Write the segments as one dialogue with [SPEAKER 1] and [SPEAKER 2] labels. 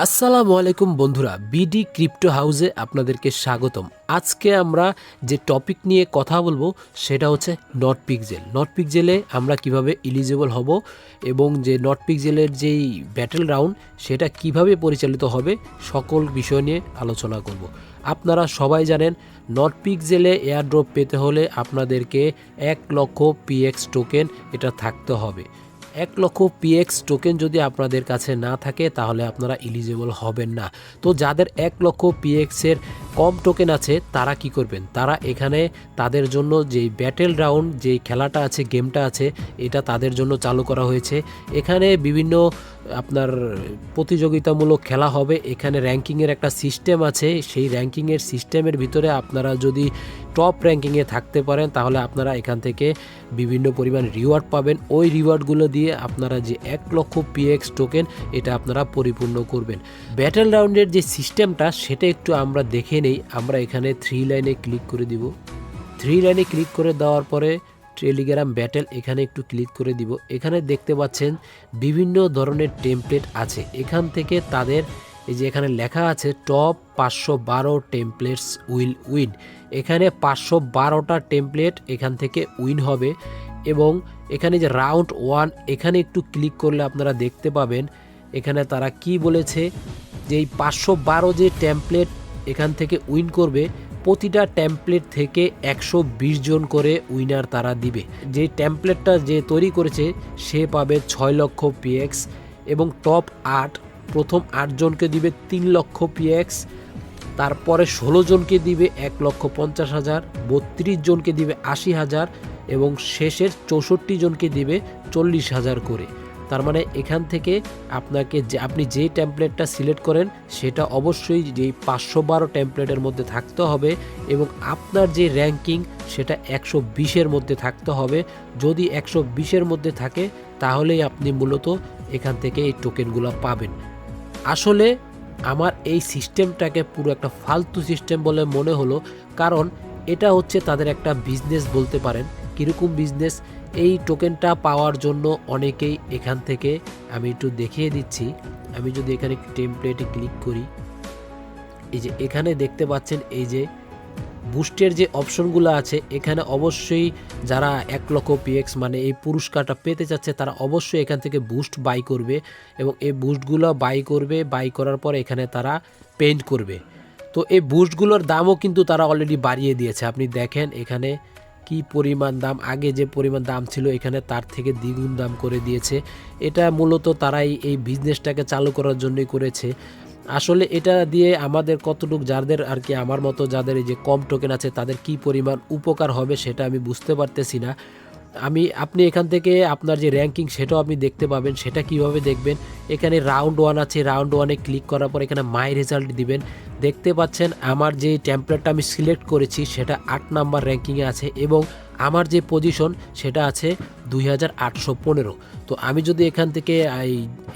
[SPEAKER 1] আসসালামু আলাইকুম বন্ধুরা, বিডি ক্রিপ্টো হাউসে আপনাদেরকে স্বাগতম। আজকে আমরা যে টপিক নিয়ে কথা বলবো সেটা হচ্ছে নটপিকজেলে আমরা কিভাবে এলিজিবল হব এবং যে নটপিকজেলের যেই ব্যাটেল রাউন্ড সেটা কিভাবে পরিচালিত হবে সকল বিষয় নিয়ে আলোচনা করব। আপনারা সবাই জানেন নটপিকজেলে এয়ারড্রপ পেতে হলে আপনাদেরকে 1 লক্ষ পিএক্স টোকেন এটা থাকতে হবে। 1 লক্ষ পিএক্স টোকেন যদি আপনাদের কাছে না থাকে তাহলে আপনারা এলিজিবল হবেন না। তো যাদের 1 লক্ষ পিএক্সের কম টোকেন আছে তারা কি করবেন, তারা এখানে তাদের জন্য যেই ব্যাটেল রাউন্ড যেই খেলাটা আছে, গেমটা আছে, এটা তাদের জন্য চালু করা হয়েছে। এখানে বিভিন্ন আপনার প্রতিযোগিতামূলক খেলা হবে। এখানে র্যাঙ্কিংয়ের একটা সিস্টেম আছে। সেই র্যাঙ্কিংয়ের সিস্টেমের ভিতরে আপনারা যদি টপ র্যাঙ্কিংয়ে থাকতে পারেন তাহলে আপনারা এখান থেকে বিভিন্ন পরিমাণ রিওয়ার্ড পাবেন। ওই রিওয়ার্ডগুলো দিয়ে আপনারা যে 1 লক্ষ পিএক্স টোকেন এটা আপনারা পরিপূর্ণ করবেন। ব্যাটেল রাউন্ডের যে সিস্টেমটা সেটা একটু আমরা দেখে নেই। আমরা এখানে 3 লাইনে ক্লিক করে দিব। 3 লাইনে ক্লিক করে দেওয়ার পরে টেলিগ্রাম ব্যাটেল এখানে একটু ক্লিক করে দিব। এখানে দেখতে পাচ্ছেন বিভিন্ন ধরনের টেমপ্লেট আছে। এখান থেকে তাদের এই যে এখানে লেখা আছে টপ 512 টেমপ্লেটস উইল উইন। এখানে 512টা টেমপ্লেট এখান থেকে উইন হবে এবং এখানে যে রাউন্ড 1 এখানে একটু ক্লিক করলে আপনারা দেখতে পাবেন এখানে তারা কি বলেছে যে এই 512 যে টেমপ্লেট এখান থেকে উইন করবে প্রতিটা টেমপ্লেট থেকে 120 জন করে উইনার তারা দিবে। যে টেমপ্লেটটা যে তৈরি করেছে সে পাবে 6 লক্ষ পিএক্স এবং টপ 8 প্রথম 8 জনকে দিবে 3 লক্ষ পিএক্স, তারপরে 16 জনকে দিবে 1,50,000, 32 জনকে দিবে 80,000 এবং শেষের 64 জনকে দিবে 40,000 করে। তার মানে এখান থেকে আপনাকে যে আপনি যে টেমপ্লেটটা সিলেক্ট করেন সেটা অবশ্যই যেই 512 টেমপ্লেটের মধ্যে থাকতে হবে এবং আপনার যে র্যাঙ্কিং সেটা 120-এর মধ্যে থাকতে হবে। যদি 120-এর মধ্যে থাকে তাহলেই আপনি মূলত এখান থেকে এই টোকেনগুলো পাবেন। আসলে আমার এই সিস্টেমটাকে পুরো একটা ফালতু সিস্টেম বলে মনে হলো, কারণ এটা হচ্ছে তাদের একটা বিজনেস বলতে পারেন। কীরকম বিজনেস? এই টোকেনটা পাওয়ার জন্য অনেকেই এখান থেকে, আমি একটু দেখিয়ে দিচ্ছি। আমি যদি এখানে টেমপ্লেটে ক্লিক করি, এই যে এখানে দেখতে পাচ্ছেন এই যে বুস্টের যে অপশনগুলো আছে এখানে অবশ্যই যারা 1 লক্ষ পিএক্স মানে এই পুরস্কারটা পেতে চাচ্ছে তারা অবশ্যই এখান থেকে বুস্ট বাই করবে এবং এই বুস্টগুলো বাই করার পর এখানে তারা পেইন্ট করবে। তো এই বুস্টগুলোর দামও কিন্তু তারা অলরেডি বাড়িয়ে দিয়েছে। আপনি দেখেন এখানে কি পরিমাণ দাম, আগে যে পরিমাণ দাম ছিল এখানে তার থেকে দ্বিগুণ দাম করে দিয়েছে। এটা মূলত তারাই এই বিজনেসটাকে চালু করার জন্যই করেছে। আসলে এটা দিয়ে আমাদের কতটুকু, যাদের আর কি আমার মতো যাদের এই যে কম টোকেন আছে তাদের কি পরিমাণ উপকার হবে সেটা আমি বুঝতে পারতেছি না। আপনি এখান থেকে আপনার যে র্যাঙ্কিং সেটাও আপনি দেখতে পাবেন। সেটা কিভাবে দেখবেন? এখানে রাউন্ড 1 আছে, রাউন্ড 1-এ ক্লিক করার পর এখানে মাই রেজাল্ট দিবেন। দেখতে পাচ্ছেন আমার যে টেমপ্লেটটা আমি সিলেক্ট করেছি সেটা 8 নাম্বার র্যাঙ্কিংয়ে আছে এবং আমার যে পজিশন সেটা আছে 2815। তো আমি যদি এখান থেকে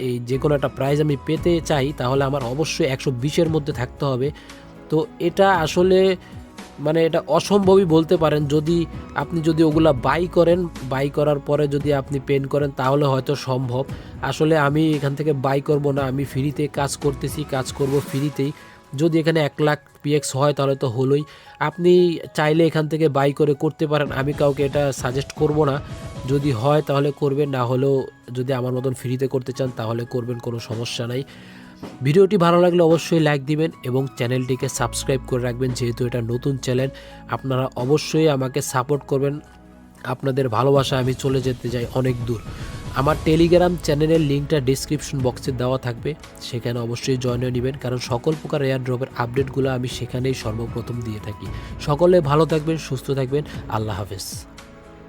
[SPEAKER 1] এই যে কোনো একটা প্রাইজ আমি পেতে চাই তাহলে আমার অবশ্যই 120-এর মধ্যে থাকতে হবে। তো এটা আসলে মানে এটা অসম্ভবই বলতে পারেন। যদি ওগুলা বাই করার পরে যদি আপনি পেন করেন তাহলে হয়তো সম্ভব। আসলে আমি এখান থেকে বাই করব না, আমি ফ্রিতে কাজ করতেছি, কাজ করব ফ্রিতেই। যদি এখানে 1 লাখ পিএক্স হয় তাহলে তো হলোই। আপনি চাইলে এখান থেকে বাই করে করতে পারেন, আমি কাউকে এটা সাজেস্ট করব না। যদি হয় তাহলে করবেন, না হলেও যদি আমার মতন ফ্রিতে করতে চান তাহলে করবেন, কোনো সমস্যা নাই। ভিডিওটি ভালো লাগলে অবশ্যই লাইক দিবেন এবং চ্যানেলটিকে সাবস্ক্রাইব করে রাখবেন, যেহেতু এটা নতুন চ্যানেল। আপনারা অবশ্যই আমাকে সাপোর্ট করবেন। আপনাদের ভালোবাসা আমি চলে যেতে চাই অনেক দূর। আমার টেলিগ্রাম চ্যানেলের লিঙ্কটা ডিসক্রিপশন বক্সে দেওয়া থাকবে, সেখানে অবশ্যই জয়েন হয়ে নেবেন, কারণ সকল প্রকার এয়ারড্রপের আপডেটগুলো আমি সেখানেই সর্বপ্রথম দিয়ে থাকি। সকলে ভালো থাকবেন, সুস্থ থাকবেন। আল্লাহ হাফেজ।